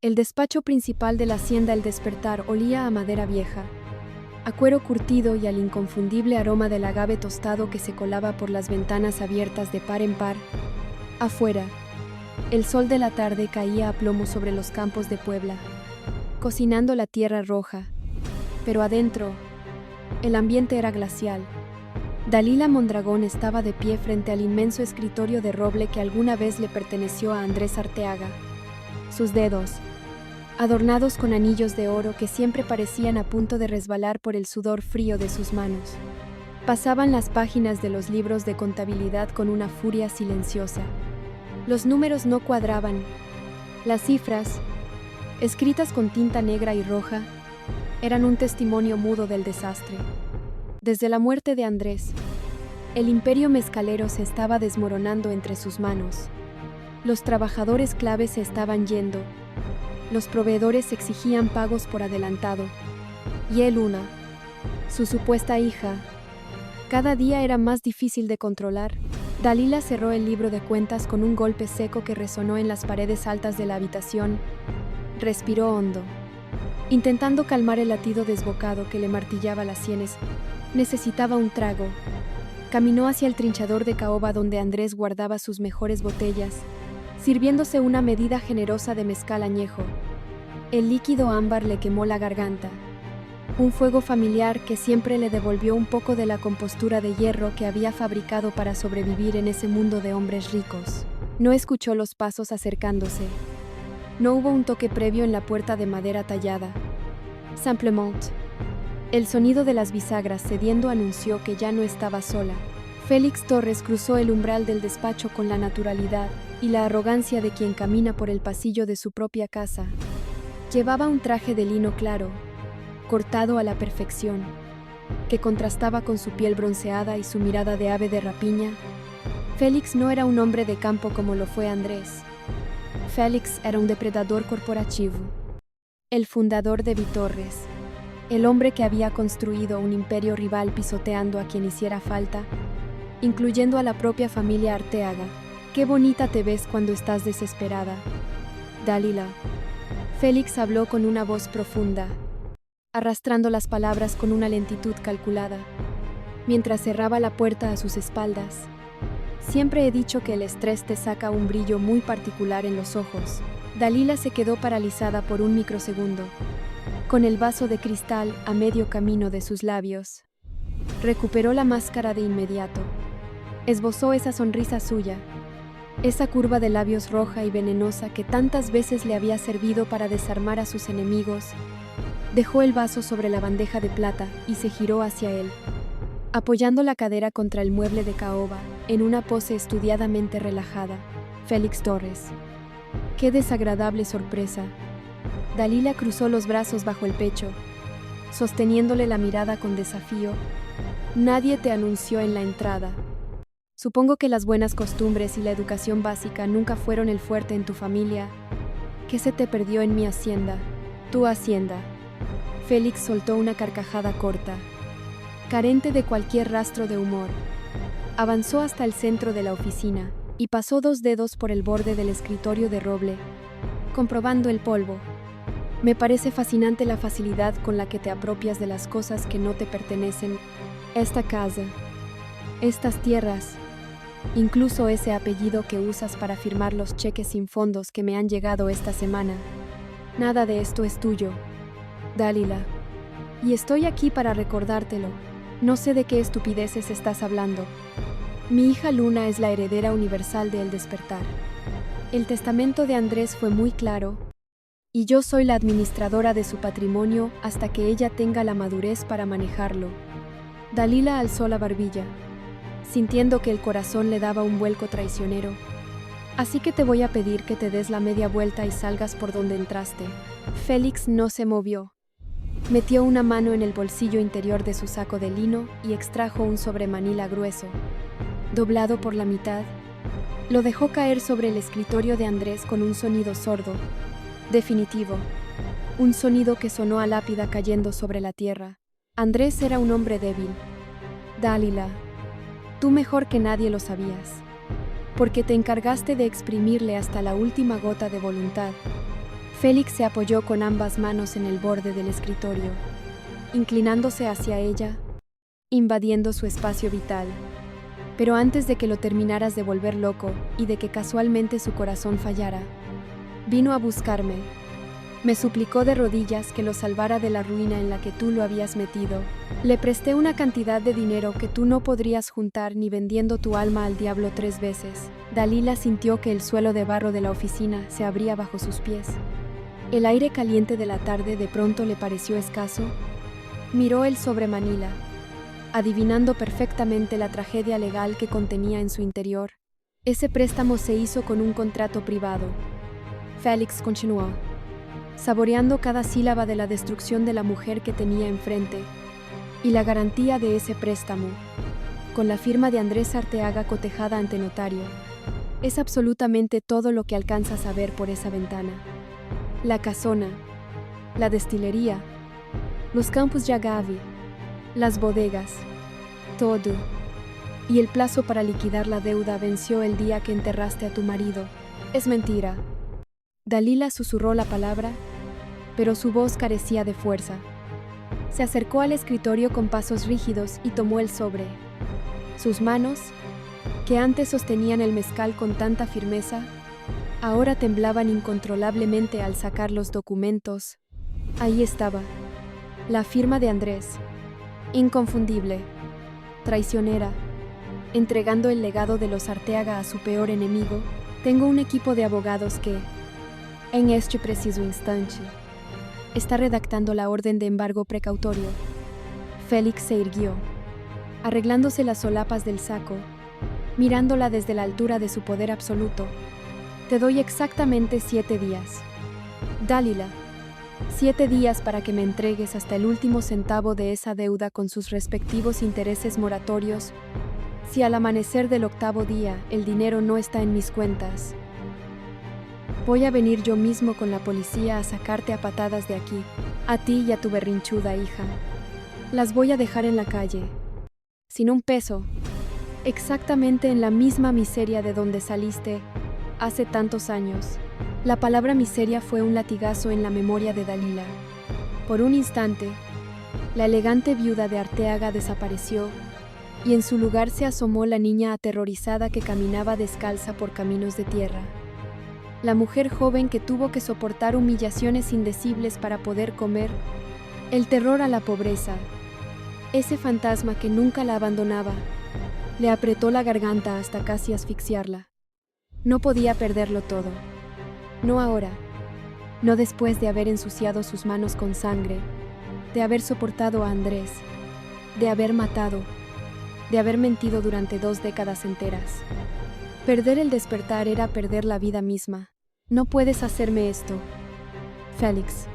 El despacho principal de la hacienda El Despertar olía a madera vieja, a cuero curtido y al inconfundible aroma del agave tostado que se colaba por las ventanas abiertas de par en par. Afuera, el sol de la tarde caía a plomo sobre los campos de Puebla, cocinando la tierra roja. Pero adentro, el ambiente era glacial. Dalila Mondragón estaba de pie frente al inmenso escritorio de roble que alguna vez le perteneció a Andrés Arteaga. Sus dedos, adornados con anillos de oro que siempre parecían a punto de resbalar por el sudor frío de sus manos, pasaban las páginas de los libros de contabilidad con una furia silenciosa. Los números no cuadraban. Las cifras, escritas con tinta negra y roja, eran un testimonio mudo del desastre. Desde la muerte de Andrés, el imperio mezcalero se estaba desmoronando entre sus manos. Los trabajadores claves se estaban yendo. Los proveedores exigían pagos por adelantado. Y él, su supuesta hija, cada día era más difícil de controlar. Dalila cerró el libro de cuentas con un golpe seco que resonó en las paredes altas de la habitación. Respiró hondo, intentando calmar el latido desbocado que le martillaba las sienes. Necesitaba un trago. Caminó hacia el trinchador de caoba donde Andrés guardaba sus mejores botellas, sirviéndose una medida generosa de mezcal añejo. El líquido ámbar le quemó la garganta. Un fuego familiar que siempre le devolvió un poco de la compostura de hierro que había fabricado para sobrevivir en ese mundo de hombres ricos. No escuchó los pasos acercándose. No hubo un toque previo en la puerta de madera tallada. Simplement, el sonido de las bisagras cediendo anunció que ya no estaba sola. Félix Torres cruzó el umbral del despacho con la naturalidad y la arrogancia de quien camina por el pasillo de su propia casa. Llevaba un traje de lino claro, cortado a la perfección, que contrastaba con su piel bronceada y su mirada de ave de rapiña. Félix no era un hombre de campo como lo fue Andrés. Félix era un depredador corporativo, el fundador de Vitorres, el hombre que había construido un imperio rival pisoteando a quien hiciera falta, incluyendo a la propia familia Arteaga. Qué bonita te ves cuando estás desesperada, Dalila. Félix habló con una voz profunda, arrastrando las palabras con una lentitud calculada, mientras cerraba la puerta a sus espaldas. Siempre he dicho que el estrés te saca un brillo muy particular en los ojos. Dalila se quedó paralizada por un microsegundo, con el vaso de cristal a medio camino de sus labios. Recuperó la máscara de inmediato. Esbozó esa sonrisa suya, esa curva de labios roja y venenosa que tantas veces le había servido para desarmar a sus enemigos. Dejó el vaso sobre la bandeja de plata y se giró hacia él, apoyando la cadera contra el mueble de caoba, en una pose estudiadamente relajada. Félix Torres. ¡Qué desagradable sorpresa! Dalila cruzó los brazos bajo el pecho, sosteniéndole la mirada con desafío. Nadie te anunció en la entrada. Supongo que las buenas costumbres y la educación básica nunca fueron el fuerte en tu familia. ¿Qué se te perdió en mi hacienda? Tu hacienda. Félix soltó una carcajada corta, carente de cualquier rastro de humor. Avanzó hasta el centro de la oficina y pasó 2 dedos por el borde del escritorio de roble, comprobando el polvo. Me parece fascinante la facilidad con la que te apropias de las cosas que no te pertenecen. Esta casa, estas tierras, incluso ese apellido que usas para firmar los cheques sin fondos que me han llegado esta semana. Nada de esto es tuyo, Dalila. Y estoy aquí para recordártelo. No sé de qué estupideces estás hablando. Mi hija Luna es la heredera universal de El Despertar. El testamento de Andrés fue muy claro, y yo soy la administradora de su patrimonio hasta que ella tenga la madurez para manejarlo. Dalila alzó la barbilla, sintiendo que el corazón le daba un vuelco traicionero. Así que te voy a pedir que te des la media vuelta y salgas por donde entraste. Félix no se movió. Metió una mano en el bolsillo interior de su saco de lino y extrajo un sobremanila grueso. Doblado por la mitad, lo dejó caer sobre el escritorio de Andrés con un sonido sordo, definitivo, un sonido que sonó a lápida cayendo sobre la tierra. Andrés era un hombre débil. Dalila, tú mejor que nadie lo sabías, porque te encargaste de exprimirle hasta la última gota de voluntad. Félix se apoyó con ambas manos en el borde del escritorio, inclinándose hacia ella, invadiendo su espacio vital. Pero antes de que lo terminaras de volver loco y de que casualmente su corazón fallara, vino a buscarme. Me suplicó de rodillas que lo salvara de la ruina en la que tú lo habías metido. Le presté una cantidad de dinero que tú no podrías juntar ni vendiendo tu alma al diablo 3 veces. Dalila sintió que el suelo de barro de la oficina se abría bajo sus pies. El aire caliente de la tarde de pronto le pareció escaso. Miró el sobre Manila, adivinando perfectamente la tragedia legal que contenía en su interior. Ese préstamo se hizo con un contrato privado. Félix continuó, saboreando cada sílaba de la destrucción de la mujer que tenía enfrente, y la garantía de ese préstamo, con la firma de Andrés Arteaga cotejada ante notario. Es absolutamente todo lo que alcanzas a ver por esa ventana. La casona, la destilería, los campos de agave, las bodegas, todo. Y el plazo para liquidar la deuda venció el día que enterraste a tu marido. Es mentira. Dalila susurró la palabra, pero su voz carecía de fuerza. Se acercó al escritorio con pasos rígidos y tomó el sobre. Sus manos, que antes sostenían el mezcal con tanta firmeza, ahora temblaban incontrolablemente al sacar los documentos. Ahí estaba, la firma de Andrés, inconfundible, traicionera, entregando el legado de los Arteaga a su peor enemigo. Tengo un equipo de abogados que, en este preciso instante, está redactando la orden de embargo precautorio. Félix se irguió, arreglándose las solapas del saco, mirándola desde la altura de su poder absoluto. Te doy exactamente 7 días. Dalila, 7 días para que me entregues hasta el último centavo de esa deuda con sus respectivos intereses moratorios. Si al amanecer del 8º día el dinero no está en mis cuentas, voy a venir yo mismo con la policía a sacarte a patadas de aquí, a ti y a tu berrinchuda hija. Las voy a dejar en la calle, sin un peso, exactamente en la misma miseria de donde saliste hace tantos años. La palabra miseria fue un latigazo en la memoria de Dalila. Por un instante, la elegante viuda de Arteaga desapareció y en su lugar se asomó la niña aterrorizada que caminaba descalza por caminos de tierra. La mujer joven que tuvo que soportar humillaciones indecibles para poder comer, el terror a la pobreza, ese fantasma que nunca la abandonaba, le apretó la garganta hasta casi asfixiarla. No podía perderlo todo. No ahora, no después de haber ensuciado sus manos con sangre, de haber soportado a Andrés, de haber matado, de haber mentido durante 2 décadas enteras. Perder el despertar era perder la vida misma. No puedes hacerme esto, Félix.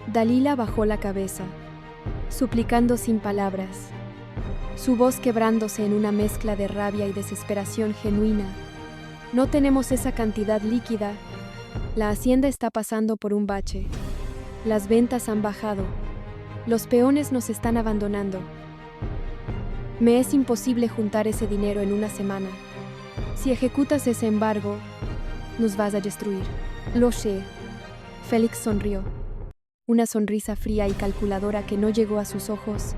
Dalila bajó la cabeza, suplicando sin palabras, su voz quebrándose en una mezcla de rabia y desesperación genuina. No tenemos esa cantidad líquida. La hacienda está pasando por un bache. Las ventas han bajado. Los peones nos están abandonando. Me es imposible juntar ese dinero en una semana. Si ejecutas ese embargo, nos vas a destruir. Lo sé. Félix sonrió. Una sonrisa fría y calculadora que no llegó a sus ojos.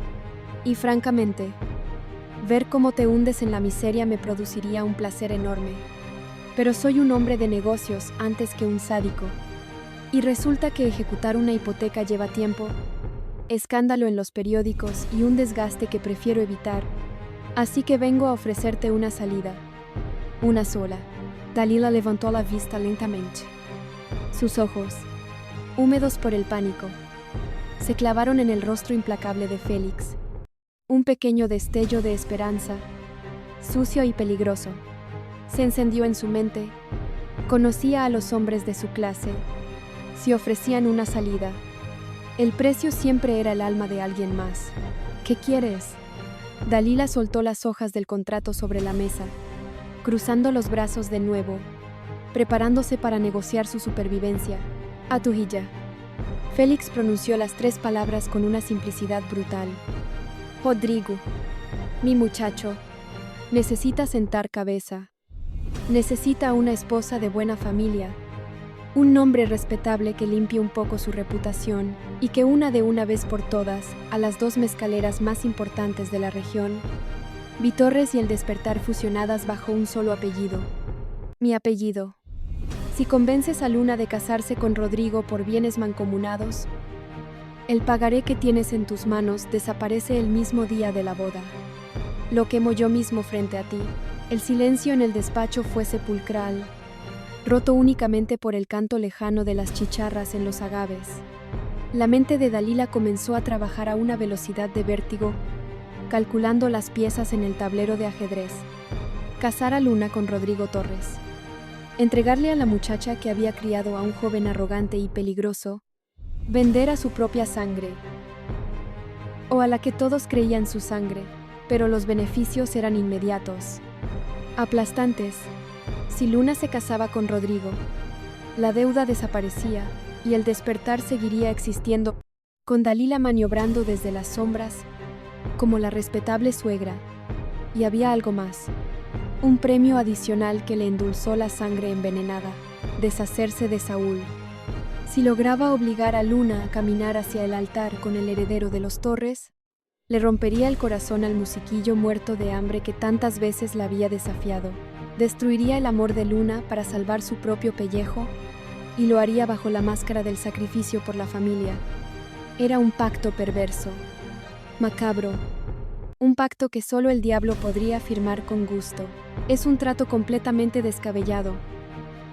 Y francamente, ver cómo te hundes en la miseria me produciría un placer enorme. Pero soy un hombre de negocios antes que un sádico. Y resulta que ejecutar una hipoteca lleva tiempo, escándalo en los periódicos y un desgaste que prefiero evitar. Así que vengo a ofrecerte una salida. Una sola. Dalila levantó la vista lentamente. Sus ojos, húmedos por el pánico, se clavaron en el rostro implacable de Félix. Un pequeño destello de esperanza, sucio y peligroso, se encendió en su mente. Conocía a los hombres de su clase. Si ofrecían una salida, el precio siempre era el alma de alguien más. ¿Qué quieres? Dalila soltó las hojas del contrato sobre la mesa, cruzando los brazos de nuevo, preparándose para negociar su supervivencia. A tu hija. Félix pronunció las 3 palabras con una simplicidad brutal. Rodrigo, mi muchacho, necesita sentar cabeza. Necesita una esposa de buena familia, Un nombre respetable que limpie un poco su reputación y que una de una vez por todas a las dos mezcaleras más importantes de la región, Vitorres y El Despertar fusionadas bajo un solo apellido. Mi apellido. Si convences a Luna de casarse con Rodrigo por bienes mancomunados, el pagaré que tienes en tus manos desaparece el mismo día de la boda. Lo quemo yo mismo frente a ti. El silencio en el despacho fue sepulcral, roto únicamente por el canto lejano de las chicharras en los agaves. La mente de Dalila comenzó a trabajar a una velocidad de vértigo, calculando las piezas en el tablero de ajedrez. Casar a Luna con Rodrigo Torres. Entregarle a la muchacha que había criado a un joven arrogante y peligroso. Vender a su propia sangre. O a la que todos creían su sangre, pero los beneficios eran inmediatos. Aplastantes. Si Luna se casaba con Rodrigo, la deuda desaparecía y El Despertar seguiría existiendo, con Dalila maniobrando desde las sombras, como la respetable suegra. Y había algo más. Un premio adicional que le endulzó la sangre envenenada: deshacerse de Saúl. Si lograba obligar a Luna a caminar hacia el altar con el heredero de los Torres, le rompería el corazón al musiquillo muerto de hambre que tantas veces la había desafiado. Destruiría el amor de Luna para salvar su propio pellejo, y lo haría bajo la máscara del sacrificio por la familia. Era un pacto perverso, macabro, un pacto que solo el diablo podría firmar con gusto. Es un trato completamente descabellado.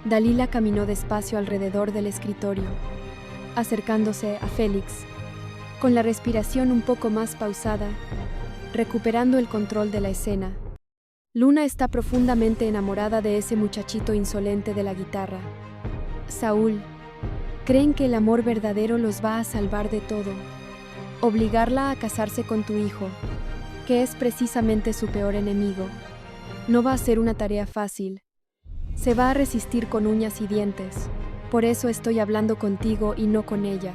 Dalila caminó despacio alrededor del escritorio, acercándose a Félix, con la respiración un poco más pausada, recuperando el control de la escena. Luna está profundamente enamorada de ese muchachito insolente de la guitarra. Saúl. Creen que el amor verdadero los va a salvar de todo. Obligarla a casarse con tu hijo, que es precisamente su peor enemigo, no va a ser una tarea fácil. Se va a resistir con uñas y dientes. Por eso estoy hablando contigo y no con ella.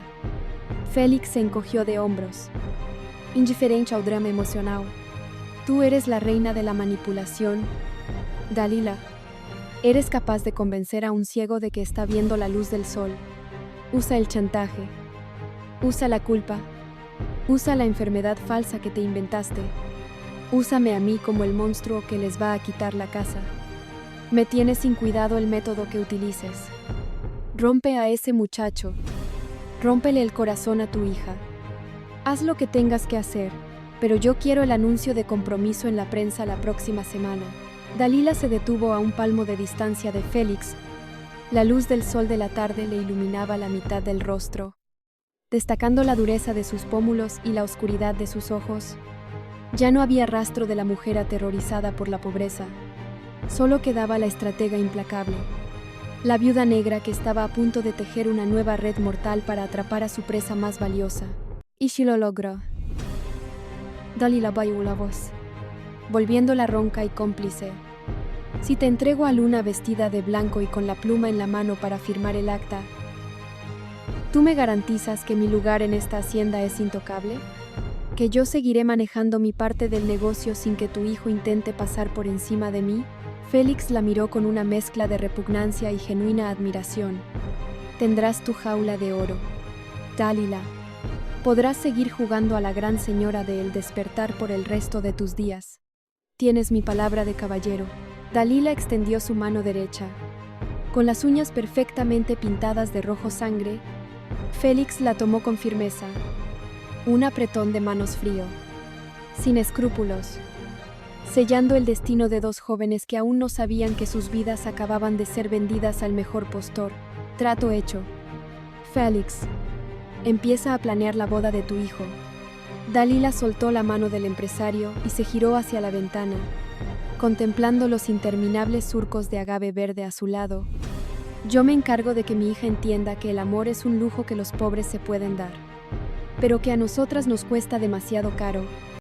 Félix se encogió de hombros, indiferente al drama emocional. Tú eres la reina de la manipulación, Dalila. Eres capaz de convencer a un ciego de que está viendo la luz del sol. Usa el chantaje. Usa la culpa. Usa la enfermedad falsa que te inventaste. Úsame a mí como el monstruo que les va a quitar la casa. Me tiene sin cuidado el método que utilices. Rompe a ese muchacho. Rómpele el corazón a tu hija. Haz lo que tengas que hacer, pero yo quiero el anuncio de compromiso en la prensa la próxima semana. Dalila se detuvo a un palmo de distancia de Félix. La luz del sol de la tarde le iluminaba la mitad del rostro, destacando la dureza de sus pómulos y la oscuridad de sus ojos. Ya no había rastro de la mujer aterrorizada por la pobreza. Solo quedaba la estratega implacable, la viuda negra que estaba a punto de tejer una nueva red mortal para atrapar a su presa más valiosa. Y si lo logró. Dalila bajó la voz, volviéndola ronca y cómplice. Si te entrego a Luna vestida de blanco y con la pluma en la mano para firmar el acta, ¿tú me garantizas que mi lugar en esta hacienda es intocable? ¿Que yo seguiré manejando mi parte del negocio sin que tu hijo intente pasar por encima de mí? Félix la miró con una mezcla de repugnancia y genuina admiración. Tendrás tu jaula de oro, Dalila. Podrás seguir jugando a la gran señora de El Despertar por el resto de tus días. Tienes mi palabra de caballero. Dalila extendió su mano derecha. Con las uñas perfectamente pintadas de rojo sangre, Félix la tomó con firmeza. Un apretón de manos frío, sin escrúpulos, sellando el destino de dos jóvenes que aún no sabían que sus vidas acababan de ser vendidas al mejor postor. Trato hecho. Félix, empieza a planear la boda de tu hijo. Dalila soltó la mano del empresario y se giró hacia la ventana, contemplando los interminables surcos de agave verde a su lado. Yo me encargo de que mi hija entienda que el amor es un lujo que los pobres se pueden dar, pero que a nosotras nos cuesta demasiado caro.